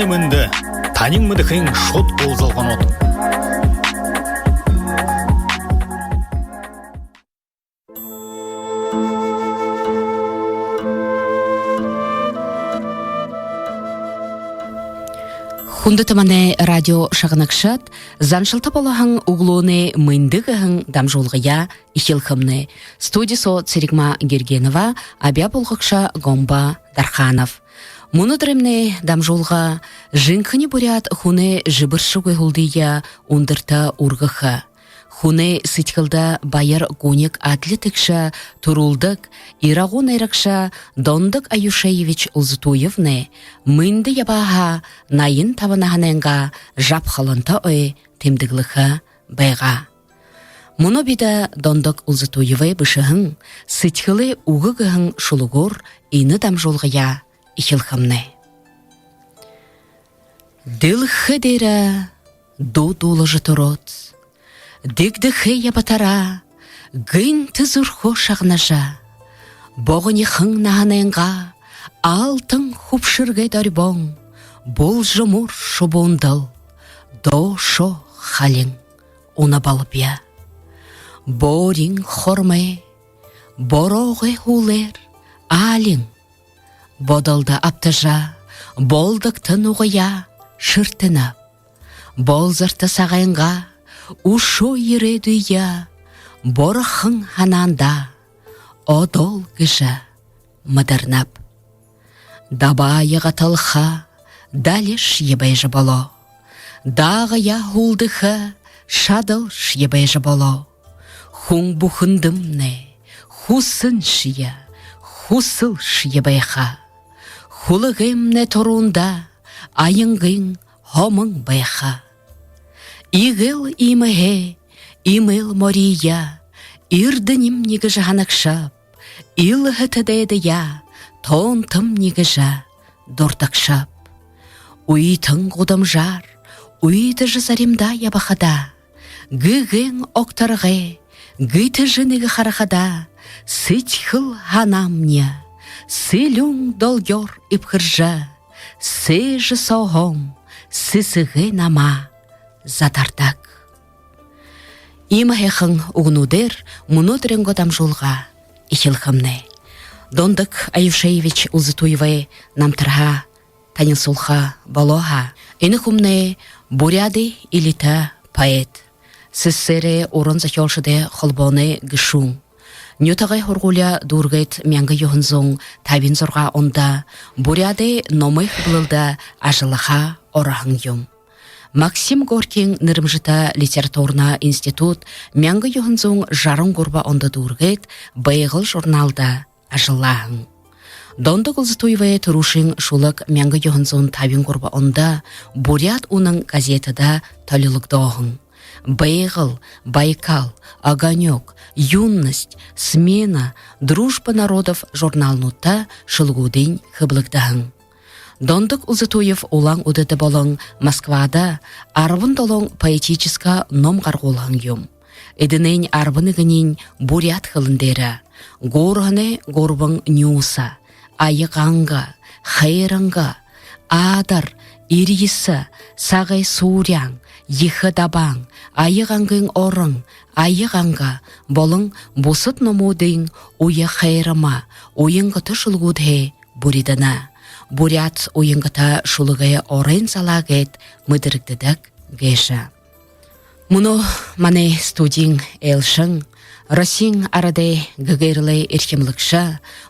мынды, танин мыды хын шот болзалған отын. Хундатамане радио шағынақшат, заншылты болағын углуны мындығығын дамжулғыя ихилхымны. Студисо Церигма Гергенова, абя болғықша Гомба Дарханов. Мұны діремне дамжулға жынқыны бурят хуны жыбыршы көйгілдейя ундырта урғықы. Хуны сытқылда байыр гуник атлетикша турулдық, ирағун айрақша Дондық Аюшаевич Улзутуевны мынды ябаға найын таванағаненға жапқалынта ой темдігліқі байға. Мұны бида Дондық Улзутуевы бішіғын сытқылы уғығығын шулығыр ині дамжулғыя ихилхымны. Дылхы дері ду-дулы жытырот. Дегдіхі ябатара, гын тізұрхо шағнажа. Боғыны хың нағаненға, алтын хупшырге дарбон, бол жымур шубондал, до шо халин уна балбя. Борин хормай, бороғы хулер, алин. Бодалда аптажа, болдықтын уғыя, шыртынап. Болзырты сағайынға, Ушо ередуя, борахын хананда, одол гыжа мыдырнап. Дабайыға тылха, далеш ебайжы боло. Дағыя хулдыха, шадылш ебайжы боло. Хун бухындымне, хусын шия, хусылш ебайха. Хулығымне торунда, айыңғын хомың байха. Игыл имыге, имыл мория, ирдыним нигыжа ханакшап, илығы тәдеді я, тонтым нигыжа, дордакшап. Уйтың ғудым жар, уйты жызаримда ябахада, гыгын оқтарғы, гыты жыныгы харахада, сытхыл ханамня, сылюң долгер ипхыржа, сыжы соғым, сысығы нама. Затардак. Имахехың угнудер мұнудренго дамжулға ихилхымны. Дондық Аюшаевич Улзутуевы намтырға танилсулға балоға. Инықумны буряды илита поэт. Сссере орын захелшыде холбоны гышун. Нютағай хоргуля дургет мяңғы юхынзун табин зорға онда буряды номых бұлылда ажылыға орахың юм. Максим Горкин нырымжыта литературна институт мяңғы юхынзун жарың горба онда дургет байғыл журналда ажылағын. Дондық Улзутуевы тұрушын шулық мяңғы юхынзун табин горба онда бурят уның газетада талилықдағын. Байғыл, Байкал, Огонек, Юность, Смена, Дружба народов журналнутта шылғудын хыблықдағын. Дондық Улзутуев улаң удыды болың Москвада арбын долың поэтическа ном қарғолған юм. Эдінен арбынығынен бурят хылындері, горғыны горбың нюса, айықанға, хайраңға, адар, ирисі, сағай суряң, ехы дабаң, айығанғын орың, айығанға, болың босыт номудың уя хайрыма, ойыңғыты шылғудhe буридана. Бурят ойыңғыта шулығы орын салағет мұдырықтыдық геша. Мұны мане студин елшың, Росин арады гігерлі еркемлікші,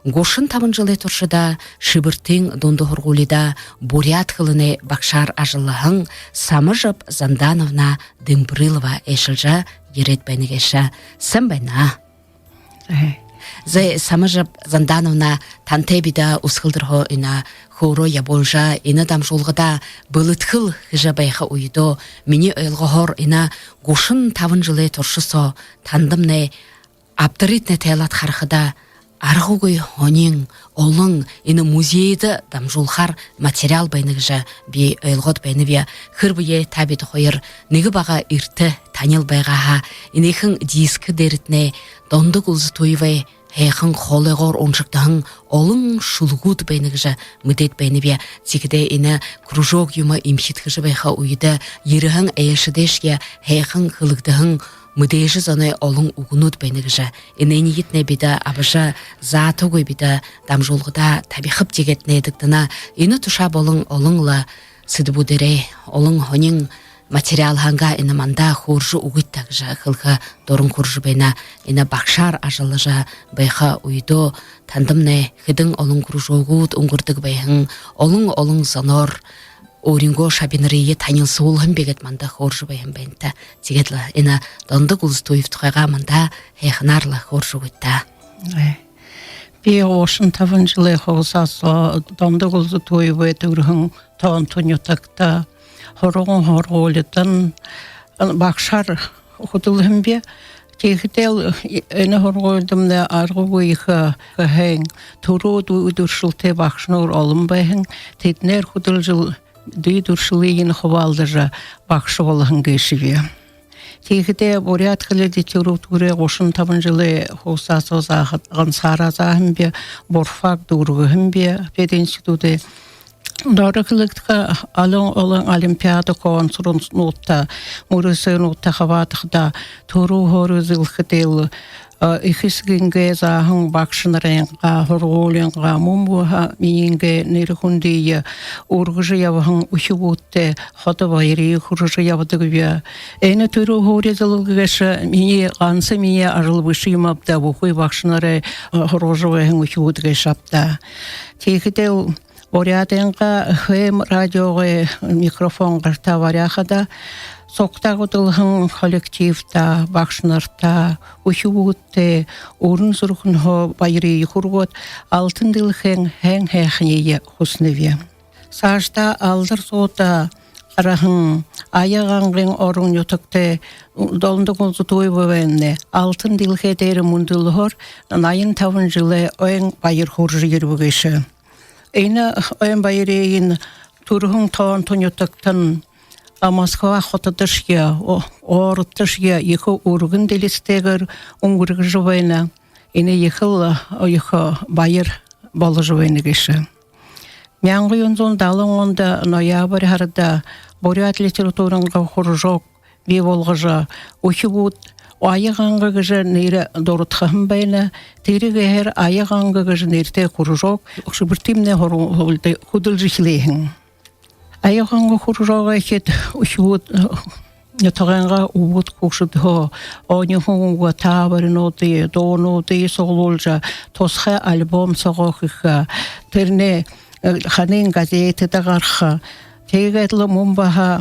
гошын табын жылы тұршыда шыбыртың донды хұрғулида бурят қылыны бақшар ажылығың Самыжып Зандановна Дымбрылова әшілжа ерет бәнігеші. Сім бәна? Зай Самыжып Зандановна тантебида усқылдырғы үна хоро яболжа ина дамжулғыда бұлытқыл хыжа байға уйдо мені өйлғығыр ина гошын табын жылы тұршысо тандымны аптыритне тәйлат қарқыда арғугой онин олың ина музейді дамжулғар материал байныгжа би өйлғыд байныбия хырбые табиды қойыр негі баға ирті танил байғаға инейхің дискі дерітне Дондық Улзутуевы хэйхэн холыгоор уншигдахан олон шулгууд байнагжа мэдээд байна бия цигдэ энэ кружок юма имхитгэж байха уйда ерхэн эшдэшгэ хэйхэн хылгдахан мэдээж заны олон үгнүүд байнагжа энэний хитнэ бида абаша заатугүй бида дамжуулгада табихып жигэт нэдэгдана энэ туша болон олонла сэдбүдэрэ олон хонин материал ханга энэ манда хурж үгит такжа хылха дорон хурж байна энэ багшаар ажалжа байха уйдо тандамнэ хэдэн олон кружогууд өнгөрдөг байхан олон сонор өөрийнхөө шабинарии танил суулхан бэгэд манда хурж байхан байна та тэгээд л энэ дондог улс туйвтхайга манда хэхнарла хурж үгитта би ошин таванжлы хосас дондог улс туйвэт өрхөн тоон тунютакта хоролитан багшар худулхан бе Тэхтэл энэ хоргойдомны аргуугийнхаа хэн төрөөд үдүршилтэй багшнуур олон байхан тэднэр худалжил дүйдүршилийг хаваалдаж багш болгон гэшивэ. Тэхтээ буряткалы дитөрөвтгөрэ 35 жилийн хусаасоо заахад ганцаараа заахын бе борфак дүүргэн бе пединститутэ Дороглагтка олон олимпиада консурнуутта мурусенуутта хаваатахда туру хорузилхтел ихисгинге захан багшнарынга хоргуулынга мумбуха миинге нэрхундия ургыжы явхан ухивутте хотовайри хуржы явдыгвя эне туру хорузилгеш мини гансы мини арылбышымапта бухуй багшнары хорожовын ухивутге шапта Тэхтэл Орятенга хэм радиоге микрофон гарта варяхада соктагудылхан коллективта багшнарта ухивутте орун сурхнхо байры хургот алтын дилхэн хэн хэхние хусневе сашта алдар сота арахан аягангын орун ютакте долндогун зутуйбовенне алтын дилхэ дэр мундулхор 85 жылы ойн байр хуржы ирбөгөшө Эйна ойн байрейн турхун тоон тунютактан Москва хотадышья, орытышья, ехо ургын делистегер унгургжывайна, эйна ехал байр болжывайна геше. Мянгы юнзон далын онда ноябрь харда бурят литературынға хуржок, бейволғыжа, ухибут, Аяғанғы гыжы нейрі дорытхам байна, тейрігі әр аяғанғы гыжы нейрте құржок, шыбіртімне худылжы хилейхін. Аяғанғы құржоға екет үшіуд нетағанға убуд көкшіді, онихуңға табырын оды, доон оды соғылжа, тосқа альбом соғықыға, терне ханын газеті дағарха, тейгетлі мұмбаға,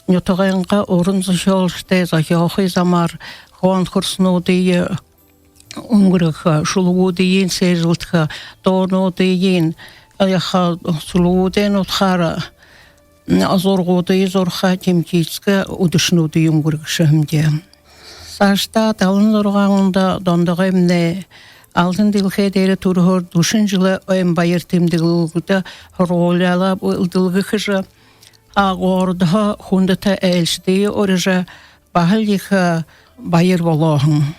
нетағанға орын зашолшты, захиохы замар, конкурснуудые унгрыха шулуудыйын сезылтха доонуудыйын аяха сулууден утхара азоргуудый зорха темтицка удышнуудый унгрыхшымде сашта талын органында дондогымне алтын дилхэ дээрэ турхор душин жылы ойн байыр темдэгүгүдэ хоролала ылдылгыхыжа агорда хундата элшди оржа бахалиха байыр болохын.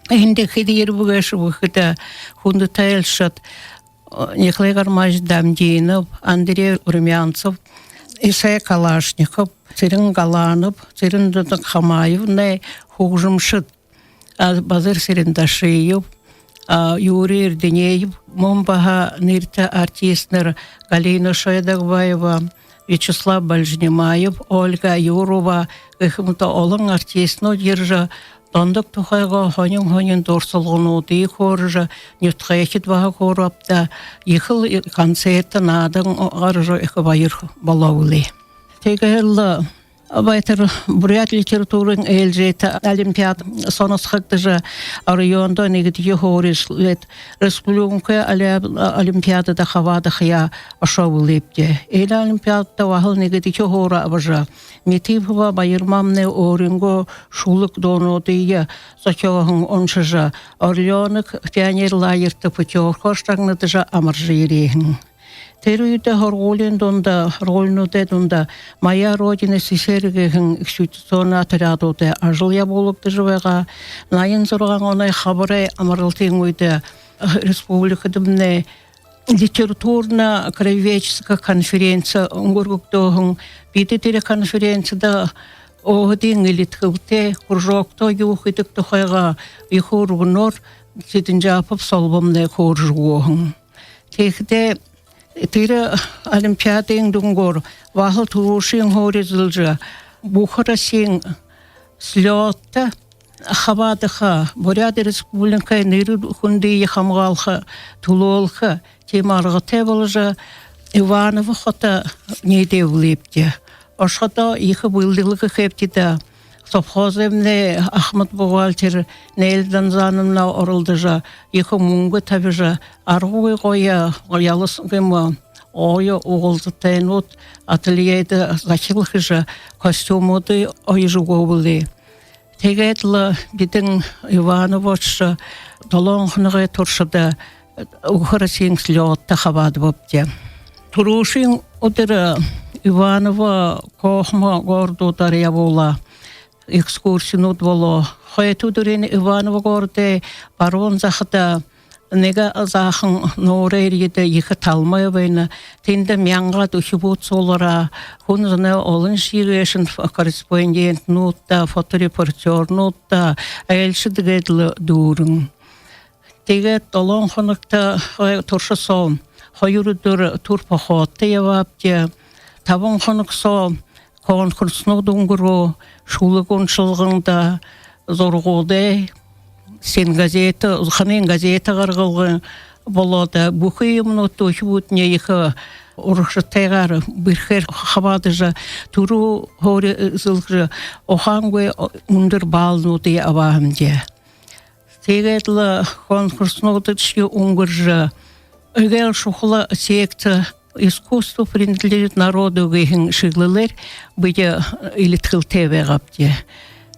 Энде хидир бүгеш бүхіті хунды тәйілшіт Николай Гармаш Дамдинов, Андрей Урмянцев, Исай Калашников, Цирин Галанов, Цирин Хамаев, не хугжымшыт Базыр Сирендашиев, Юрий Ирденеев, Момбаға нирта артистнер Галина Шайдагбаева, Вячеслав Бальжнимаев, Ольга Юрова, Эхымта олон артистно держа, дондық тухайға хонин дорсылғынуды хоржа, нютқайхет баға хорапта, ехыл концерті надың ғаржа эхі байыр балауылы. Тегелі Абайтер бурят литературын элжеті олимпиад сонысқықтыжа районда негідегі хорис лет республика олимпиадада хавада хия ашавылепте. Эйлі олимпиадда вахыл негідегі хора абажа. Метипова байырмамне оринго шулық донодыя зачоғын оншыжа. Орленік пионер лайырты путер хоштағныдыжа амаржы ерейін. Терүйді хорголин донда, рольнуде донда, моя родина сесергеген эксплуатационный отрядуде ажылия болыпты живега, найын зорған онай хабарай амаралтын ойды республикадымне литературно-краеведческая конференция унгургуктогын, биде телеконференцияда оғдың илиткілте, құржоқта юхидік тұхайға ихурғынор, сетін жапып солбымны көржуғын. Текде тері олимпиадың дүнгор, вағыл тұрушың хорезілжі, бұқырасың слетті, хабадыға, Буряты республикай ныры хүнді ехамғалға, тулолға, темарғы тебілжі, Ивановы қота нейде үлепті. Ошқата екі бұлдылығы қептеді. Совхоземне Ахмад бухгалтер Нейлдан занымна орылдыжа, екі мұңғы табыжа, арғуы қоя, ялыс ғыма, ойы оғылды тайнут, ательейді зачылғыжа, костюмуды ойжы көбілі. Тегетлі бітін Ивановочы долонғыныға тұршыда ұғырасың слетті қабады бөпте. Тұрушың ұдыры Иванова кохма горду дарья бола. Экскурсию было. Хайту дурин Иванова горде барон захта нега захын норерьеде их талмай война. Тинде мянга духибут солара. Хунзне олын ширешен корреспондент нутта, фоторепортер нутта. Эльшидгедлы дурын. Теге толон хоныкта туршысом. Хайурдур турпахотты явапте. Табын хоныксо конкурсны дунгуру шулы коншылғында зорғуды сен газеті, ұзқанын газеті қарғылғы болады. Бұқы емнотты өшібутіне егі ұрықшыттайғар бірхер қабадыжа тұру хори зылғыры оғанғы үндір балынуды авағымде. Тегетлі конкурсны түшке ұңғыржы өгел шуқылы секті искусство принадлежит народу гейхин шиглылер бide илитхилте вегапте.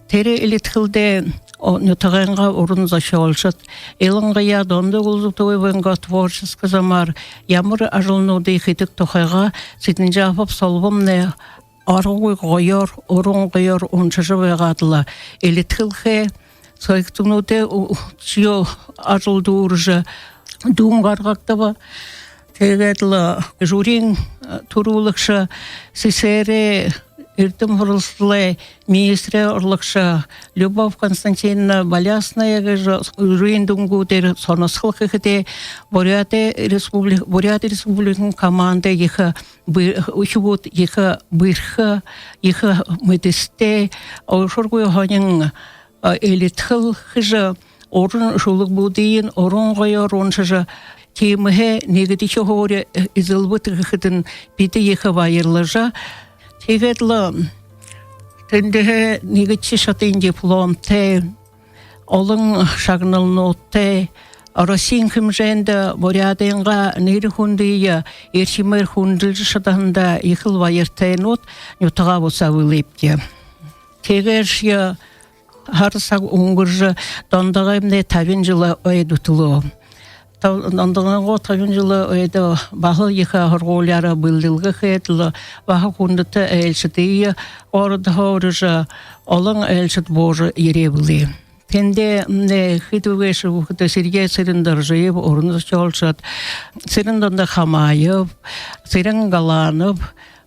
Тере илитхилде нютаганга урун зашолшат. Эланга я донды гулзутой венга творческий замар. Ямыр ажылнуды хитик тохайга ситинжафап солбымне аргуй гойор, урун гойор унчыжы вегадыла. Илитхилхе соиктунуде чио ажылды уржы дуңгаргактаба. Тегетлі журин турулықша сесере иртім ғырылсылай министре ұрлықша Любовь Константиновна Балясная журин дуңгудер сонысқылық ехіде Буряты республиканың команда ехі үшігуд ехі бірхі ехі мүдісте ұшырғой ғанын элитхіл хыжы орын жулық бұдейін орын ғойыр оншыжы Теміге негедіші ғори изылбыты ғыдын биді ехі вайырлыжа. Тегедлі тіндіге негедші шатын диплом те, олың шағынылын отте, Арасин кімженді Буряденға нері хүндейі ершімер хүнділжі шатағында ехіл вайыртайын от, нютыға болса вылепте. Тегерші харсақ ұңғыржы дондағымне тавин жылы ойдутылу. Ондығынғы табын жылы өйді бағыл ека ғырғоляры бұлдылғы қейтілі бағы күндіті әлшітейі орыды ғорыжы олың әлшіт божы ере білі. Тенде хитвеші бұқыты Сергей сіріндар жиып, орынды чолшат, сіріндонда қамайып, сірін ғаланып,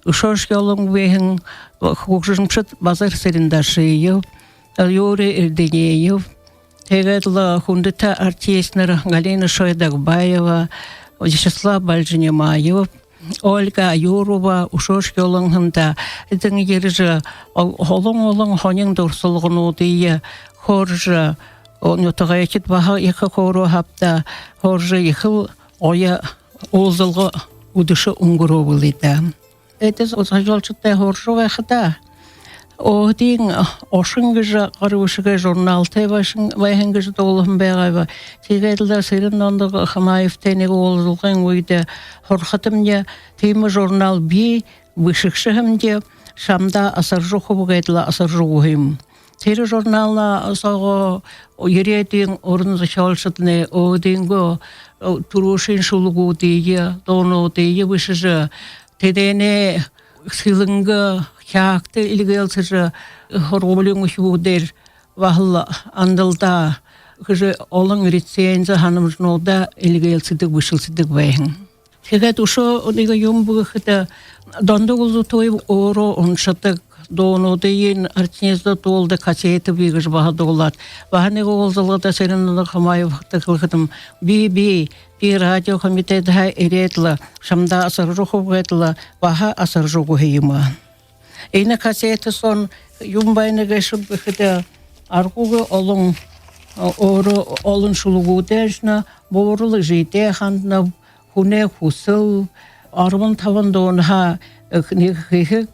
ұшош келің бейін құқжымшыт базар сіріндар жиып, әлйоры үрденейіп, Тегетлі хүндіті артистнер Галина Шойдагбаева, Вячеслав Бальжинемаев, Ольга Юрова, Ушош Йолыңында, Эдің ережі олың хонен дұрсылғын одыйы, хоржы, нютыға екет баға екі қору хапта, хоржы екіл оя олзылғы удышы ұңғыру бұлыды. Эдіз ұзға жолчыттай хоржы вәқіда. Оғдың ошыңғыжы қаруышыға журналты вайхыңғыжы долығын бәғайба. Тегетлі сырын ондығы Хамаев тәнегі олзылған өйді хорқытымде теймі журнал бей вышықшығымде шамда асар жоқы бұғайдылы асар жоғым. Тері журнална сағы ереден орынзы шалшытыны оденгі турушин шулугу дейі, дону дейі вышыжы, тедене сылыңғы хяқты илгелсыжы хорғолың үшудер вахыл андылда кыжы олың рецензия ханымжнолда илгелсідік вышылсідік бәйін. Тегет ушо неге юмбыхыда донды гулду той оро оншатык дону дейін артинезда толды кассеты бигіж бағады олад. Бағанеге олзалғада сәрінді қамайывықты қылғыдым. Би радио комитетға еретлі, шамда асыр жоғы ғетлі, баға асыр жоғы хейіма. Эйна кассеты сон юмбайныға шыббыхыда арғуғы олың оры олың шулугу дәжна, борылы жейте хандына хуне хусыл, арвын таван донға хихик,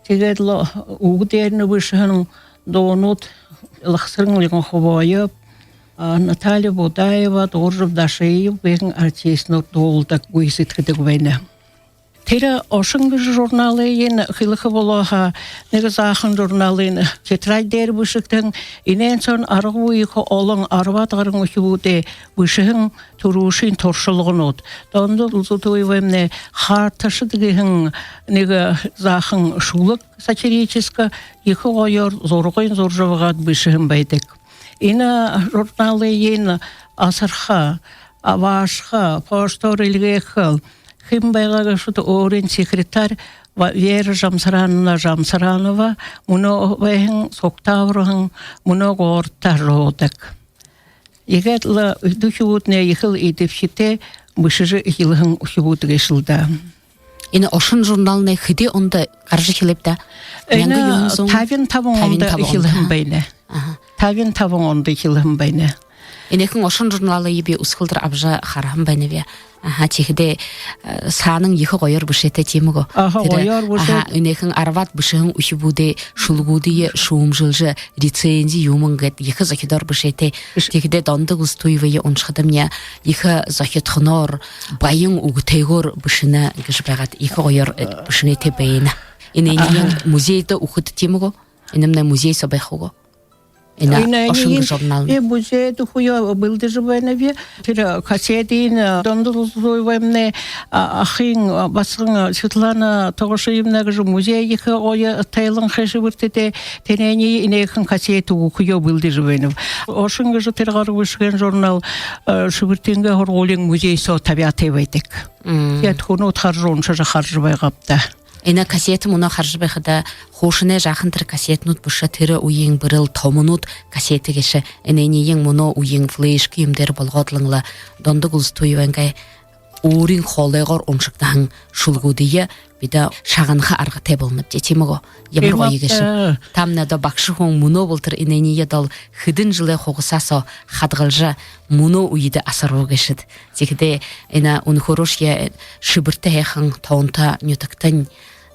тегедлі уғдеріні бішінің донут лақсырыңлығын хубайып, Наталья Будаева, Торжып Дашеев, бәгін артисінің долдық гүйсеткідік вәйні. Тері ошыңғы журналы ен қилықы болуға неге зақын журналы тетрайдер бұшықтың инен сон арғы ойықы олың арват ғырың өші бұды бұшығын тұрушын торшылығын от. Донды ұлзуты ойваймне қарташы дегің неге зақын шулық сатирическа екі ойыр зорғын зоржығығад бұшығын байдық. Ина журналы ен асырға, авашға, поштор илгеқыл, Хим байга шуты орен секретарь Вера Жамсаранова, муно вэхэн соктаврыгын, муно горта родак. Егетла духивутне ехил идевшите, бышыжы ихилыгын ухивут решилда. Ина ошын журналны хиде онда каржы хилепта. Ина тавин тавын онда ихилыгын байне. Тавин тавын онда ихилыгын байне. Инекін ошын журналы ебе ұсқылдыр абжа қарам бәнебе. Тегіде саның ехі қойыр бұшеті темігі. Қойыр бұшет. Инекін арват бұшығын үші бұды шулғуды шуым жылжы рецензи юмын ғет ехі захидар бұшеті. Тегіде донды ғыз туйвайы оншқадымне ехі захитхынор байың ұғытайғыр бұшыны ғыш бағат ехі қойыр бұшыны те бәйіні. Инекін музейді ұқыты темігі. Инемне музей собайқығы. Ина ошын журнал. Музей духуя был даже войнове. Тера кассетин дондулзуйвемне ахин басын Светлана Тогошиевна гжу музей их оя тайлын хешибиртете тенени инехан кассету ухуя был даже войнов. Ошын гжу тергар вышген журнал шибиртинге хорголин музей со табиаты вайтек. Я тхуну тхаржон шажа харжбай гапта. Ина кассеті мұна қаржыбайқыда қошыне жақынтыр кассетнут бұшы тірі уең біріл томынут кассеті кеші. Иненең мұны уең флеш күйімдер болғатлыңла донды ғылыз тойуанғай орын қолайғар оншықтағын шулғудыйы бида шағанға арғы тебілініп детемігі. Емір ғойы кеші. Тамнада бақшы хоң мұны болтыр иненеге дал хыдын жылы қоғысасо қадғылжа мұны уйды асару кешід. Зекіде ина ұны хорошия шыбырты әйхің таунта нютықтың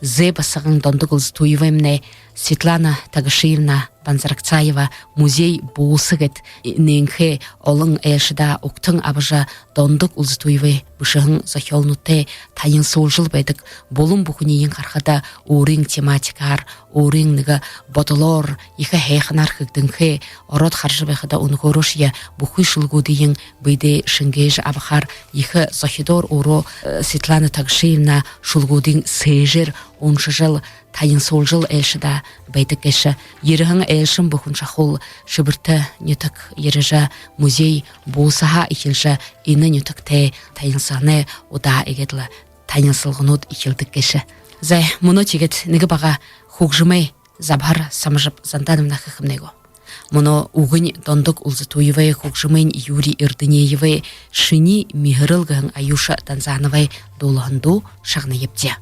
зе басығын донды ғылыз тойуаймне Светлана Тогошиевна Банзаракцаева музей болсығыт неңхе олың әшіда ұқтың абыжа дондық ұлзытуйвы бұшығын захиолнуте тайын сол жыл байдық болым бұхынейін қарқада орын тематикар, орын ныға ботылор, ехі әйхінар қығдыңхе ород қаржы байқыда ұны ғорышия бұхы шылғу дейін бейде шынгеж абықар ехі захидор оро Светлана Тогошиевна шылғу дейін сейжер оншы жыл тайын сол жыл әлшіда бәйдік әші. Еріғің әлшін бұқын шақыл шыбырты нетік еріжі музей болсаға ехілжі ені нетікте тайын саны ода егедлі тайын сылғынуд ехілдік әші. Зай, мұны тегет неге баға хуғжымай забар самыжып занданымна қықымнего. Мұны уғын дондық ұлзытуевай хуғжымайн Юрий Ирдынеевай шыни михырылғын Аюша Танзановай долығынду шағны епте.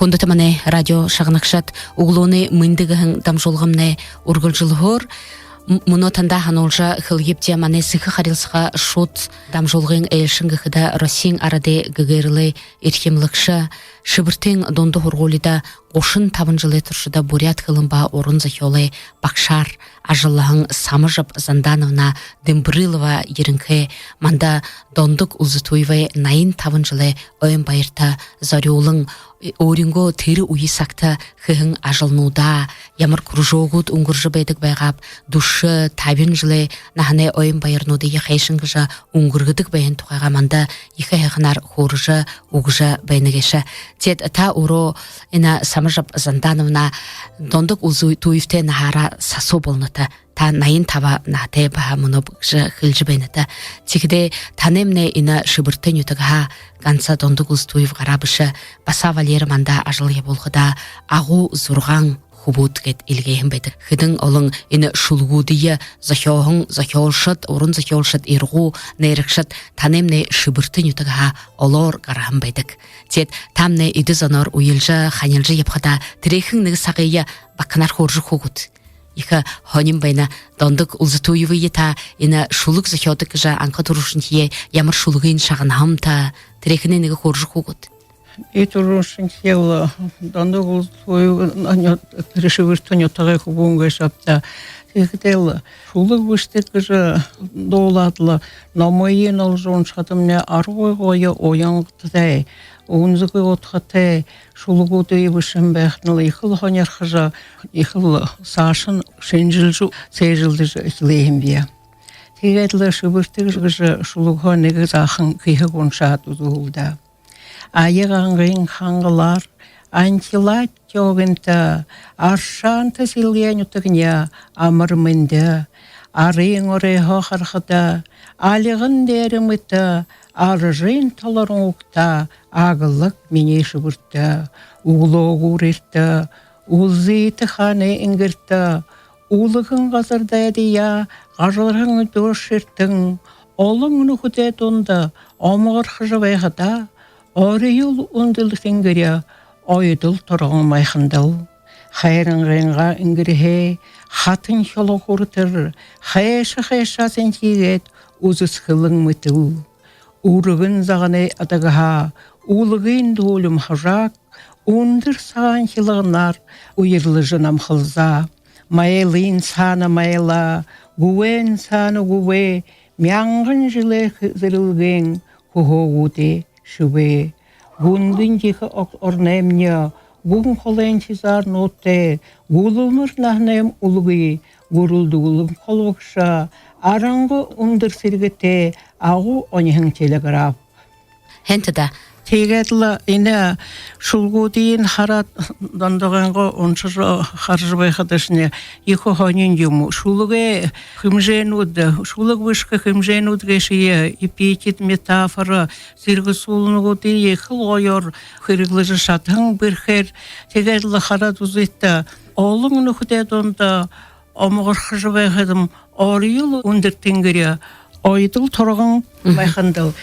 Хундатамане радио шагнакшат углоны мындыгын дамжолгамне ургылжылгор Муно танда ханолжа хылгипте мане сыхы харилсха шот дамжолгын элшингыхда Россиян араде гыгырлы ирхемлыкша шыбыртын донды хорголида Ошын табынжылы туршыда бурят хылымба орын захёлы Бакшар ажыллahın Самыжып Зандановна Дымбрылова ерінке манда дондык узытуйвай найын табынжылы ойын байырта зарёлың оринго тері уйысакта хыхын ажылнуда ямар кружогут уңгыржы бәдік байғап душы табынжылы нахане ойын байырнуды ехайшынгыжа уңгыргыдық бәйін туқаға манда ехайхынар хорыжы уғыжы бәйнігеші. Тет та уро ина Самыжып Зандановна дондык узытуйвте нахара сасо болныта. Та найын таба нахте баха мұнып жы хылжы бәйніті. Текіде танемне ина шыбыртын ютыға ганса дондык узытуйв ғарабышы баса Валері манда ажылы болғыда ағу зұрған хубут кет илгейхин бәдік. Хыдың олың ина шулгудыя захёлшыт, орын захёлшыт иргу нейрікшыт танемне шыбыртын ютыға олор ғарахын бәдік. Тет тамне иді занор уйылжы, ханилжы епқыда тірейхін нығы сағыя баққанар хоржы хогут. Иха хоним байна дондык узытуйвы ета ина шулык захёдык жа анқа турушын тие ямар шулыгын шағын хамта тірейхіне нығы хоржы хогут. Турушын тие дондык узытуйвы решивыртын ютыға хубуңға шапта. Тегдел шулык выштык жа доладлы намайын алжон шатымне аргой гойы ояңғыдай. Унзыгы отхате шулугуды ебышын бәхнылы ихыл хонерхыжа ихыл сашын шенжилжу сейжилды лейхін бия. Тегетлі шыбыртық жы шулуға неге захын күйі қоншат ұзуылда. Айығанғын қаңғылар антилат жоғынта аршанты силген үтігіне амырмынды. Арың орайға қарқыда алығын дәріміті аржын таларын ұқта ағылық мене шыбыртта, ұғылы ұғырыртта, ұлзыйты қаны үңгіртта, ұлығын ғазырдайдыя, ғажылырың дөршірттің, олың үхіде тонда, омығыр қыжывайғыда, орыйыл ұндылық үңгіря, ойдыл тұрғын майқындыл. Хайрын ғайынға үңгірге, хатын шолы құртыр, хайшы-хайшасын тегет, ұзыс қылың мүтіл. Урығын зағаны адағыға, улыгын долым хажак, ундыр саған хилығынар, уйырлы жынам хылза. Майылын саны майла, гуэн саны гуэ, мяңғын жылы зырылген, хухогуде шубе. Гундын жиқы орнемня, гун холен чизар ноте, гулумыр нахнем улгы, гурулду гулум холвықша, араңғы ундыр сиргете, ағу онихың телеграф. Хентада Тегетлі ине шулгу дейін харат дандағанға оншыры харжыбай қадашыне ехо ханин юму. Шулуге хымженуд, шулуг вышка хымженуд гешие, эпитет метафора, сиргі сулынугу дейі хыл ойор хырыглыжы шатың бір хер. Тегетлі харат узытта, олың нүхдет онда омығыр хыжыбай қадым орыйыл ундыр тенгірі. Ойдыл тұрғын байқандыл.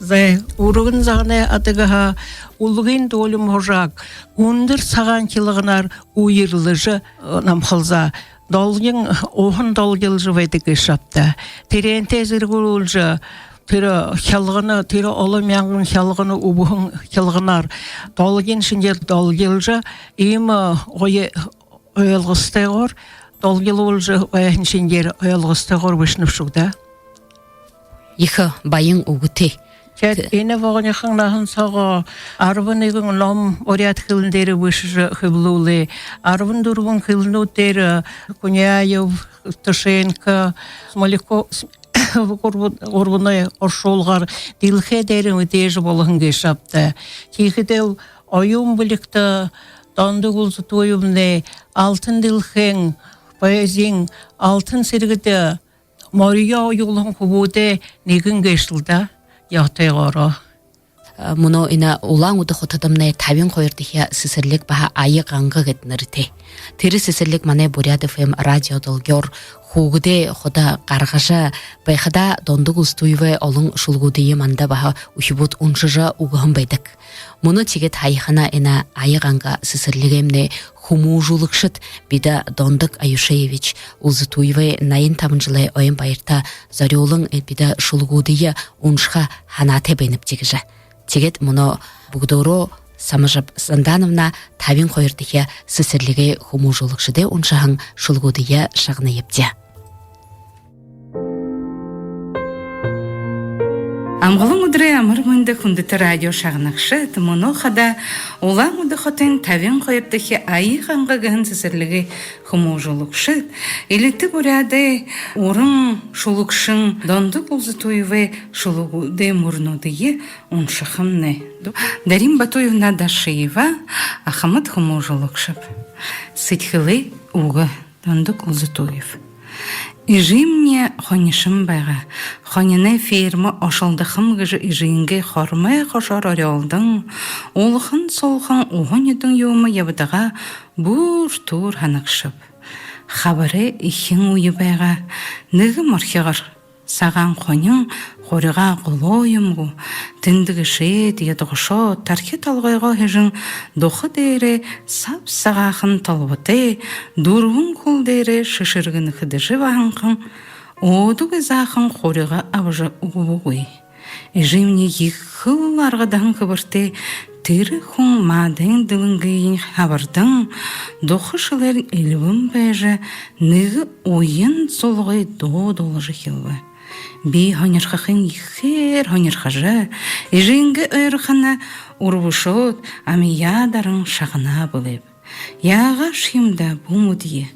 Зай урығын зағына атығыға улығын долым хожак. Ундыр саған келігінар уйырлыжы намқылза. Долгын оғын долгылжы вайдығы шапта. Терен тезіргі олжы. Тері хелғыны, тері олы мяңғын хелғыны убығын хелғынар. Долгын шындер долгылжы. Имі ойылғыстығыр. Долгыл олжы ойын шындер ойылғыстығыр бішініп шуғда. Ихы байың угуте. Кәт эне вағынеқың нахын саға арвын егін ном ориат хиліндері вышыжы хиблулы. Арвын дұрғын хилінудері Куняев, Тышенко, Смоляко орвыны оршолғар дилхе дәрі өтежі болығын кешапты. Тихідел ойым білікті данды ғылзы тойымны алтын дилхен, поэзин, алтын сіргіді Мария ойылың құбуды негін кешілді, яқтай ғара. Мұны ина улаң уды хотадымны тавин қойырдығы сісірлік баға айы ғаңғы ғетнірді. Тері сісірлік мане Бурят ФМ радиодыл гер хугуде хода қарғаша байқада дондық ұстуйвы олың шулгудыйы манда баға ұхибут ұншыжа уғын байдық. Мұны тегет хайхана ина айы ғаңға сісірлігемне хуму жулықшыт бида дондық Аюшевич ұлзытуйвы найын тамынжылай ойын байырта зарёлың бида шулгудыйы ұншға ханате беніп тегіжі. Тегет мұны бұғдору Самыжап Сандановна тавин қойырдығы сісірлігі хуму жулықшыды ұншағын шулгудыйы шағыны епте. Амғылың ұдыры амыр мүнді күндіті радио шағынақшы, мұны қада олаң ұды қотын тавин қойыптығы айы қанға ғын сісірлігі хуму жулықшы. Елікті бұряды орын шулықшын донды бұлзы тойывы шулығуды мұрнудыйы ұншықымны. Дарим Батуевна Дашиева, Ахамад хуму жулықшып. Сытхылы уғы донды бұлзы тойыв. Ижимне хонишым байға, хонины ферма ашылдықым ғыжы ижинге хормай қошар орелдың, олықын солқын оғын едің еуімі ебідіға бұр тур ханықшып. Хабары ихин уйы байға, нығы мархиғыр, саған хонын қорыға құлойымғу, тіндігі шет, едіғышо, тархет алғайға хежін доқы дейрі сап сағақын талбыты, дұрғын құл дейрі шышырғын қыдыжы бағынқын, одығы зақын қорыға абыжы ұғуғой. Ежімне екіл арғадан қыбырты, тірі құн мадың дылыңғайын хабардың, доқы шылар елуін бәжі, нығы ойын солғай до-долы жықылы. Би хонерхахын ихер хонерхажа, ежинге ойрхана урвушот, амиядарын шағына бұлып. Яға шимда бұмудие,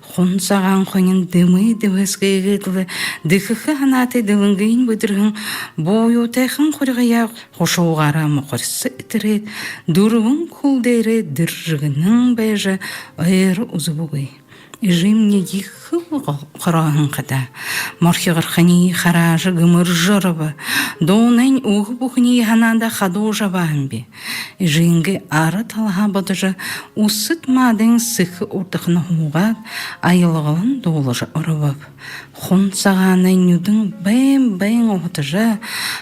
хон саған хонен дымы дымызғы егетілі, дықықы ханаты дылыңғайын бұдырғын, бойу тайқын қорғая қошуғара мұқырсы ітірет, дұрғын күлдері дыржығының бәжі ойры ұзыбуғай. Ижимне ехыл құрағын қада. Мархиғыр қани қаражы ғымыр жырыбы. Доунайн уғы бұқыни ғанада қаду жабағын бе. Ижинге ары талға бұдыжы ұсыт мадың сықы ұрдықыны хуғад, айылығылын долыжы ұрыбып. Хун сағанын нүдің бәйм оғытыжы,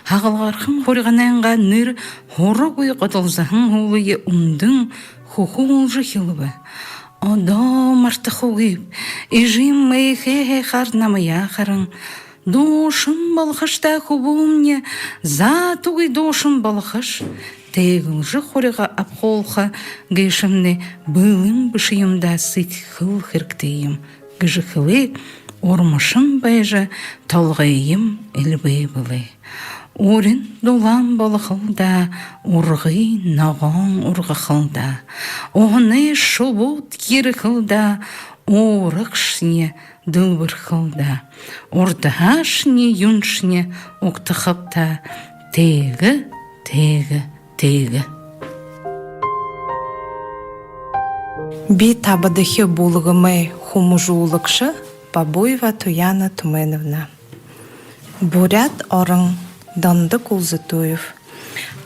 хағылғарқын қорғананға ныр хоры қой қытылзағын олығы ұмдың хуху олжы хилыбы. Одо мартахугиб, ижим мэйхэ харнамая харан, дошым балхашта хубумне, затугай дошым балхаш, тегілжі хориға апқолға гешімне бұлың бішиымда сыт хыл хірктейім. Гіжі хылы ормышым байжа талғайым әлбей бұлы. Орын долан балықылда, урғы наған урғы қылда. Оғыны шубут кері қылда, орықшне дылбыр қылда. Ордағашне юншне оқтықыпта, тегі, тегі, тегі. Би табадыхи булгымы хумужулыкшы Бабуева Туяна Туменовна. Бурят орын Дандык Улзытуев.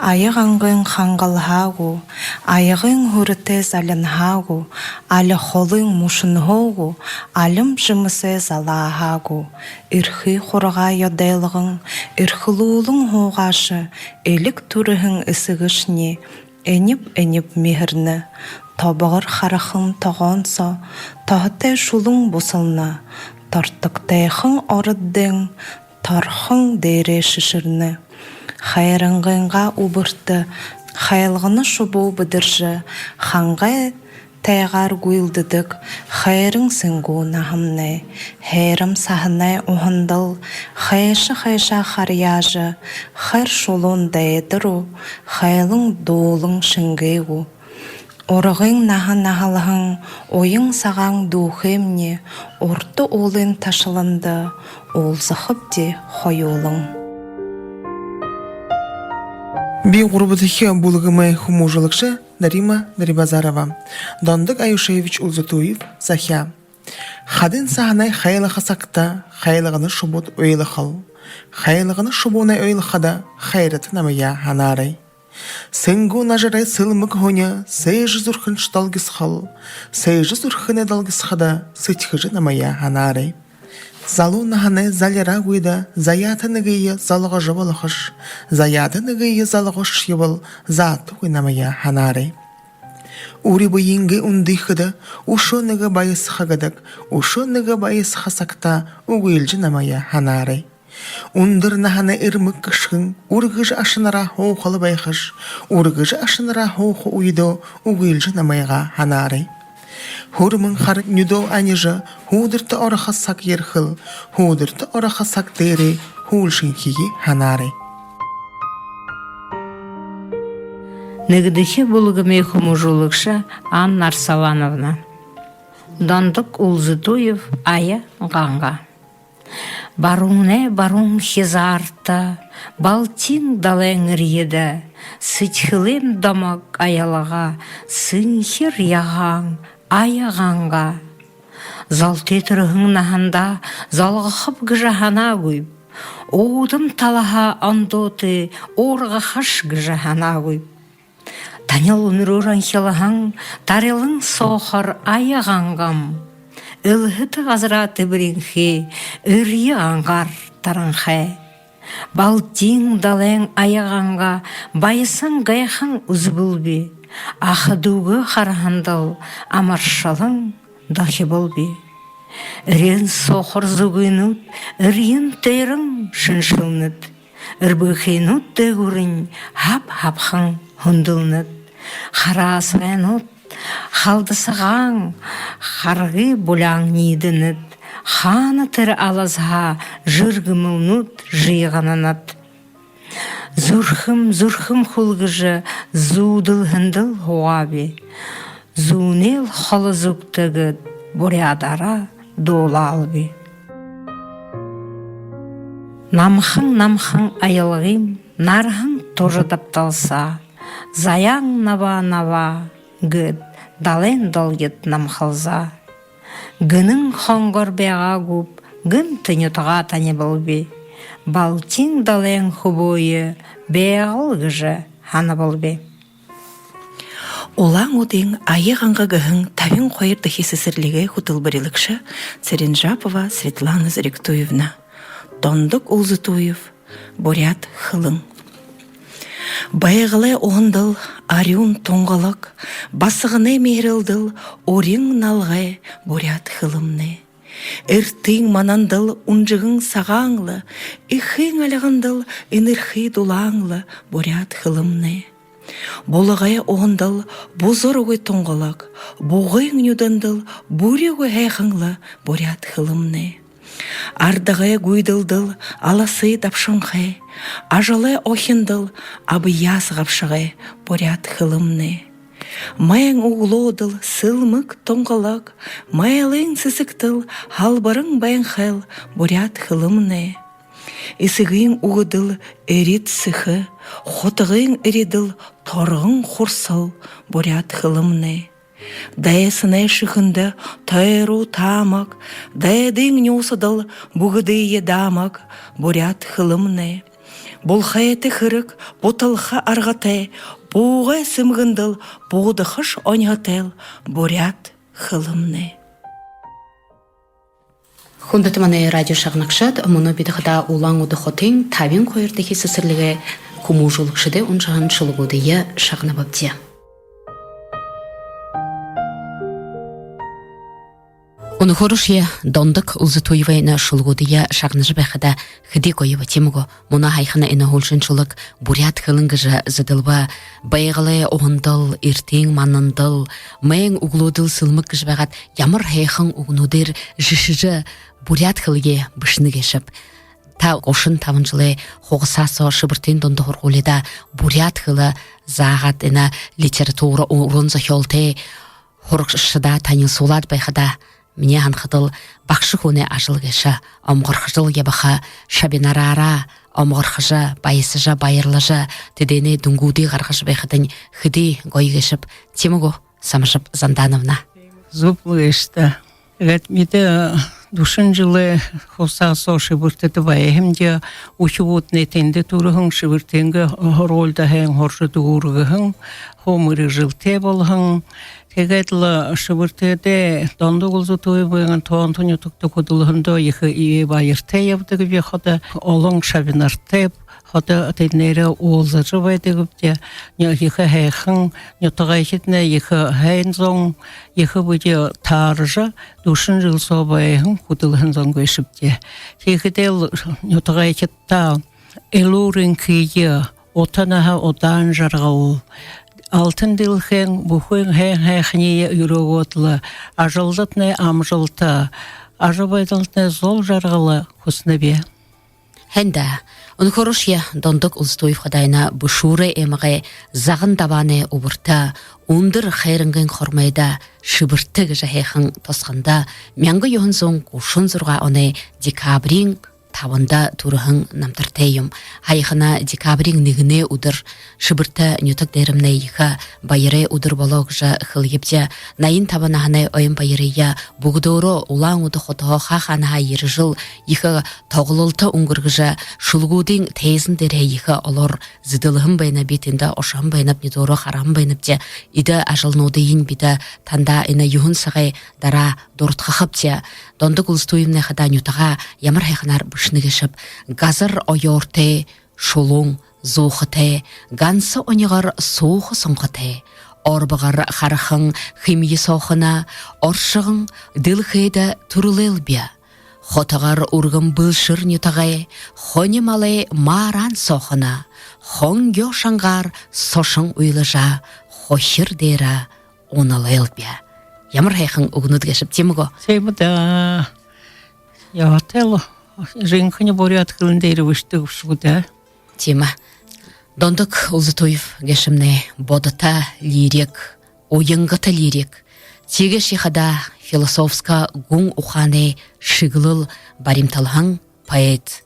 Айығыңғын қаңғалхагу, айығың хүріте залынхагу, алі холың мушынхогу, алым жымысы залахагу. Ирхи қорға йодайлығың, ирхылуылың хоғашы, элік түріхің ісігішне, әніп мехірні. Табығыр қарақың тоғонса, тағытай шулың босылны, тартықтайқың орыддың, тархың дейре шышырны. Хайрыңғынға убырты, хайлғыны шубу бұдыржы, ханға тайғар гуйлдыдық, хайрың сыңгу нахымны. Хайрым сахынай оғындыл, хайша харияжы, хайр шулун дайдыру, хайлың доолың шыңгайгу. Орығың нахалығың, ойың саған духемне, орты олын ташылынды, ол зақып де хойолың. Би ғұрбыдығы бұлығымы хумужылықшы Нарима Нарибазарова. Дондық Аюшевич Улзутуев, Захя. Хадын сағынай хайлыға сақта, хайлығыны шубут өйлі қыл. Хайлығыны шубуна өйлі қада, хайраты намыя ханарай. Сынгу нажырай сылмық хоня, сейжі зұрхын шталгыз қыл. Сейжі зұрхыны далгыз қада, сытхыжы намыя ханарай. Залу наханы залера гуйда, заяты нығыйы залыға жывылықыш, заяты нығыйы залығыш евыл, заты гуйнамая ханарай. Ури бұйынғы үндіхіді, ұшы нығы байыс қағыдық, ұшы нығы байыс қасақта, ұғылжы намая ханарай. Ундар наханы ирмык кышхын, ургыж ашынара хоуқалы байқыш, ургыж ашынара хоуқы уйдо, ұғылжы намайға ханарай. Хурмын хар нюдо анежа, худырты ораха сак ерхыл, худырты ораха сак дере, хулшын хиги ханары. Нігдіхе бұлғыме хумужулықша Анна Арсалановна. Дондық Улзытуев Ая Ғанға. Барун хизарта, балтин далең риеді, сытхылем дамак аялаға, сынхер яғаң, аяғанға. Залтетірігің наханда, залғықып гіжахана гүйб, оудым талаға андоты, орға хаш гіжахана гүйб. Танял үніруран хилағаң, тарелың соқыр аяғанғам. Үлгіті ғазыраты бірінхе, үрі аңғар таранхе. Балтин далең аяғанға, байысын ғайқын үзбілбе. Ақыдуғы қарғандал, амаршалың дақи болбе. Үрен соқыр зүгінут, үрен тәрің шыншылныд. Үрбіхенут дәгірін, хап-хапхың хүнділныд. Қарасығанут, халдысыған, қарғы бұлаң нейдінід. Ханы тір алазға, жүргімілнут жиғананат. Зүрхім хулгыжы, зудыл-хындыл хуаби. Зунел халы зүктігід, бурядара долалби. Намхың айылғым, нархың тоже тапталса. Заяң нава-нава, гід, дален долгет намхылза. Гінің хоңғыр беға гүп, гін түнетіға тәне болбе. Балтин дален хубойы, беғыл гіжі ханы болбе. Олаң удың айығанға гіхің тавин қойырды хесесірлігі хутыл бірілікші Церенжапова Светлана Заректуевна. Дондық Улзытуев, Бурят хылың. Байғылай оғындыл, арюн тоңғылық, басығыны мейрілділ, орың налғай Бурят хылымны. Эртің манандыл, унжығың сағаңлы, ихың алығындыл, инырхи дулаңлы Бурят хылымны. Болығай оғындыл, бозор өгей тоңғалақ, боғайың нүдандыл, бұре өгей хайқыңлы, борят хылымны. Ардағай гуйдылдыл, аласы дапшыңқай, ажалы охиндыл, абы яс ғапшығай, борят хылымны. Майың уғлодыл, сылмық тоңғалақ, майылың сісіктіл, халбарың байың хайл, борят хылымны. Исігің уғыдыл, әрет сіхі, хотығың әреділ, торғың құрсыл, борят хылымны. Дайысынай шықынды, тайыру тамақ, дайдың неосыдыл, бұғыдыйы дамақ, борят хылымны. Бұл хайты хырық, бұтылға арғатай, бұғай сымғындыл, бұғдықыш оңғатайл, борят хылымны. Хундатыманы радио шағнақшат, мұны бедіғда улаң ұды хотың табин қойырдығы сісірлігі күму жылықшыды ұншаған шылығудыйы шағны бапте. Оны хорушье дондык улзытуевайна шылгудыя шагныжы бәхада хыди койыва темуго муна хайхана ина холшынчылык бурят хылынгыжа зыдылба байғалай оғындыл, иртең манындыл, мәйң углудыл сылмык кыжбағат ямар хайхын угнудыр жышыжы бурят хылге бышныгешіп. Та ошын тавынжылы хоғысасо шыбыртын донды хорғуледа бурят хылы зағат ина литература урынзы хелте хорғышыда танил солад байхада Мне анхадыл бақшы көне ажылгеша, омғырхыжыл ебаха, шабинарара, омғырхыжа, байысыжа, байырлыжа, тедене дүнгуді ғарғыш байхадын хыди гойгешіп, темуго самышып Зандановна. Зуплы ешті. Гәтмеді душын жылы қосасо шыбыртыды байхымде учуутны тенді турығын шыбыртенгі ролда хэн хоршыды урғығын, хомыры жылте болғын, Тегетлы шыбыртыды донды ұлзы тойы бойған тоғын тұқты құдылығында ехі ие байырты ебдігі бе ходы олың шабинартып, ходы тенері олзыжы байдығы бде, ехі хайхын, нетіғай кетіне ехі хайын зоң, ехі бұде тарыжы душын жыл собайығын құдылығын зоң көшіпде. Тегедел нетіғай кетті элурын кейі, отанаға одан жарғау, Алтын дилхен, бухын хэн-хэхнее юроготлы, ажылдытны амжылты, ажыбайдылтны зол жарғылы құсныбе. Хэнда, он хорошья дондык улстойв хадайна бушуры эмығы зағын табаны убырта, ундыр хайрынғын хормайда, шыбырты гіжа тосқанда, мяңғы йоғын соң кушын зұрға оны декабрин тавында турыхын намтартайым. Хайхана декабрин нигіне удыр, шыбырта нютак дәрімне ейха байыры удыр болуғжа хылгепте, найын табанағаны ойын байырыя бұғдоры улаң уды хотығы хаханаға ері жыл ейха тоғылылты ұңғырғжа шылғудың тейзін дәрі ейха олар зыдылығын байна бетінде ошан байнап недоры харам байнапте, иді ажылнудыйын биді танда ина юхын сағай дара дұртқақыпте, Дондык улстуйымны хада нютаға ямар хайханар бішнігішіп, газыр ойорте, шулуң, зоғыте, гансы онығар соғы соңғыте, орбығар харахың химии соғына, оршығың дылхейді тұрылел бе, хотығар урғым бұлшыр нютағай, хоне малай маран соғына, хоңгё шаңғар сошың уйлыжа, хохир дейра онылел бе. Ямар хайхын угнуд гешіп теміго? Сейбіда, яғател, жеңкіні борят қылындейрі өшті күшігіда. Тема. Дондык улзытойв гешімне бодыта лирик, ойыңғыта лирик. Теге шихада философска гуң уханы шығылыл баримталхаң поэт.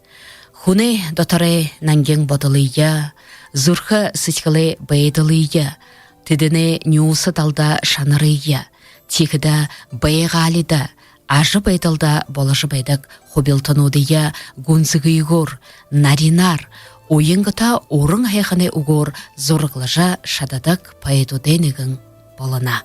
Хуне дотары нанген бодылыя, зурхы сычқылы бәйдылыя, тедіне нюсы талда шанырыя. Тегіда байғалида, ажы байдалда болашы байдық хобилтанудыя гунзығы үйгор, наринар, ойыңғыта орың хайханы ұғор зорғылыжа шададық пайдуденігін болына.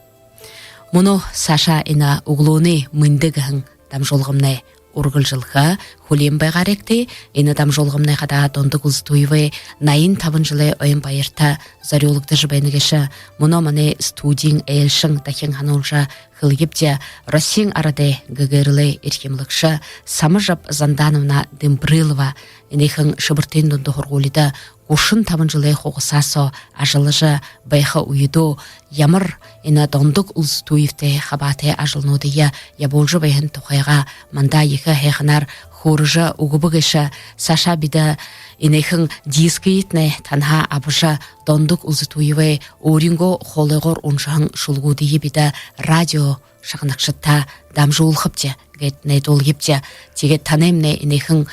Мұны Саша ина ұғлуны мүндігін дамжолғымны ұрғыл жылға Хулем байгаректе, ины там жолғымнай қада дондық ұлзытуйвы найын табын жылы ойын байырта зарёлықты жыбайныгеша мұно мане студийн әйелшің тахен ханолжа хылгипте Россиян арады гыгырлы ирхемлыкша Самыжап Зандановна Дымбрылова инехан шыбыртын донды хоргулида Кушын табын жылы хоғысасо ажылыжы байха уйду ямыр ина дондық ұлзытуйвте хабаты ажылнудыя яболжы байхын тухайға манда ехі хейханар хорыжа угубыгыша Саша бида инехан дискейтне танха абыжа дондық ұлзытуйвы оринго холығыр уншаң шулгудыя бида радио шағынақшытта дамжы улхыпте гет нейдол епте тегет танемне инехан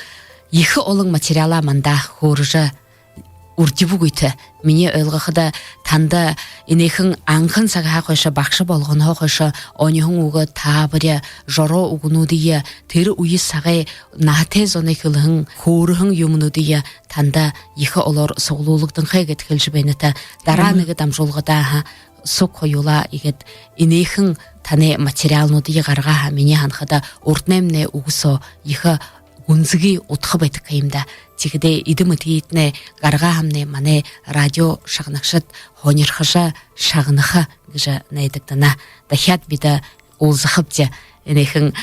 ехі олың материала манда хорыжа урдибугүйті. Мене өлғықыда танда инехің аңқын саға қойша бақшы болғыны қойша онихың уғы табыря жоро уғынудыя тері уйы сағай нағатез оны қылығың хорығың юмынудыя танда ехі олар соғылулықтың қайгет келжібейніті даранығы дамжолғыда соқ қойула егет инехің таны материалнудыя ғарға мене ханқыда ұртнемне уғысо ехі унзыги утхабайты кайымда тигде идымытыйтне гарга хамне мане радио шагнакшат хонирхаша шагныха гыжа найдыктана дахят бида улзахыпте энехин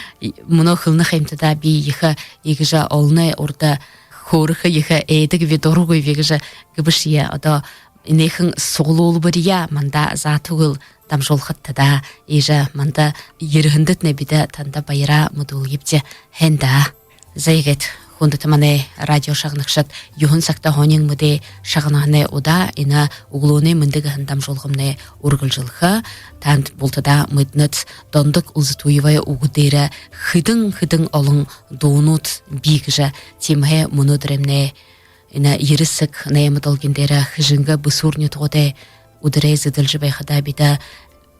монохылны хаймтада би иха игыжа олны орда хорыха иха эдиг видоругой вегыжа гыбышия ада энехин соглул бирия манда затугыл дамжолхаттада ижа манда ерхындытне бида танда байра мудул гипте хенда Зайгет хундыты мане радио шағнықшат юхын сақта хонин мұде шағынағыне ода ина углуны мындығы хындам жолғымне ургыл жылға танд болтада мұднат дондық ұлзытуевай угудері хыдың олың доонут бигіжа тимхе мұнудыремне ина ерісік наямыдалгендері хыжынға бұсурны тоғыде удырай зыдылжы байқада бида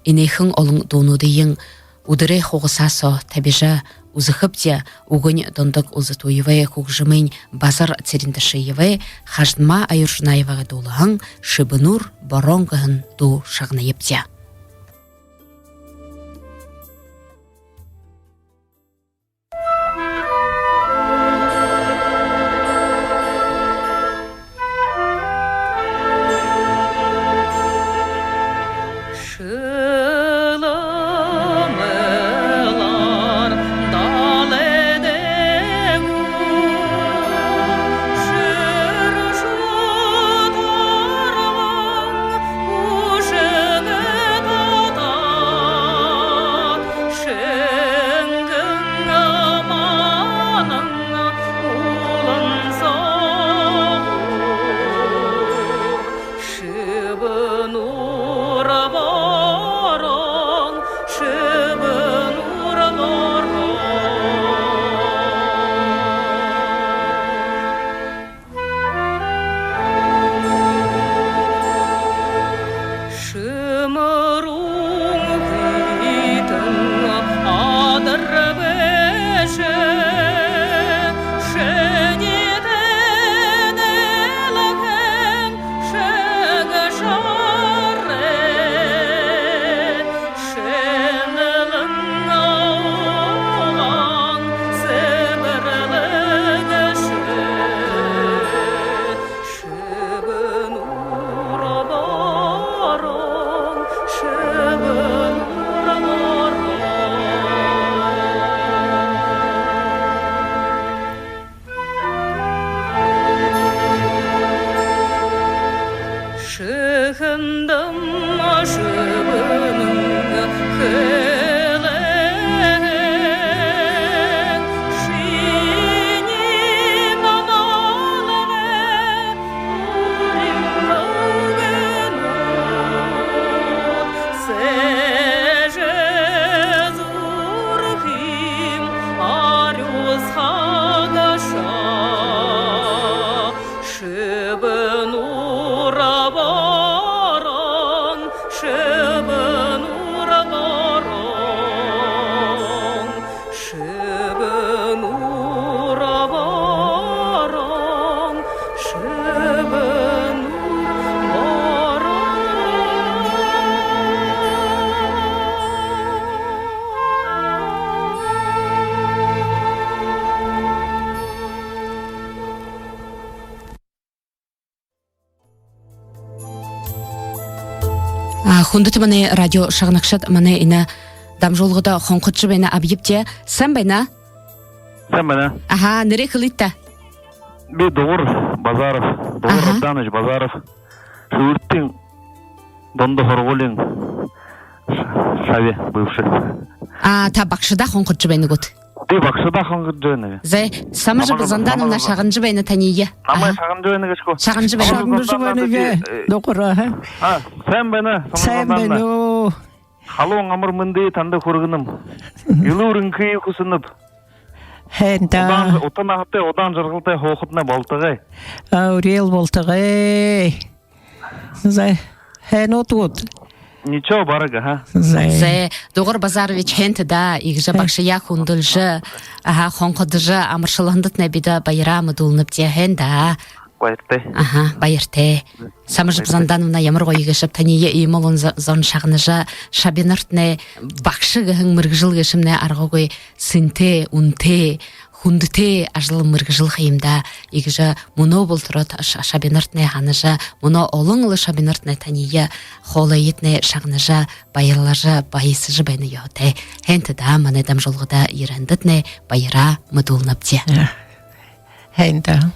инейхің олың доонудыйың удырай хоғысасо табежа Узыхыпте угынь дондық ұлзытуевай кугжымын базар церіндішіевай хаждма айыржынаеваға долығын шыбынур боронғығын ду шағны епте. Ушыгы Хундыт мане радио шагнакшат мане ина дамжолгода хонкутчу бена абйипте. Сен бена? Sen bana. Ага, нере кылытта? Bir Doğur Bazarov, Doğur Aha. Abdanoviç Bazarov. Şuurттың Donda Хорголин Шаве бывший. Та бакшыда хонкутчу бена гот. Ты бакшыда хангыр жойны. Зе, самыжы бызандановна шагынжы бена тания. Намай шагын жойны кешко. Шагынжы бена. Шагынжы бене доқыра, Sen bana. Сән бені, Халуң амыр мынды танды көргінім. Илурын күйі құсынып. хәнда, Отан ағытты, одан жырғылтай хоқытына болтығай. аурел болтығы. Зай, хэн отуд. Ничего барыга, ха? Зай. Зе, Догор Базарович хенті да, игжа бакшыя хундылжы, хонкудыжы амыршылындыт нәбида байрамы дулынып те хенда. Байырты. Байырте. Самыжы бызандановна ямыр ғой игішіп тания имолын зон шағыныжы шабиныртне бакшы гыхын мыргжыл гышымне арғы ғой сынте, унте, хундыте ажлы мыргжыл хеймда игжа муно болтырот шабиныртне ханыжы, муно олыңлы шабиныртне тания холайетне шағыныжы байырлажы байысыжы бәні йоте. Хенті да манедам жолғыда ирандытне байыра мыдулынып те. Хәнда.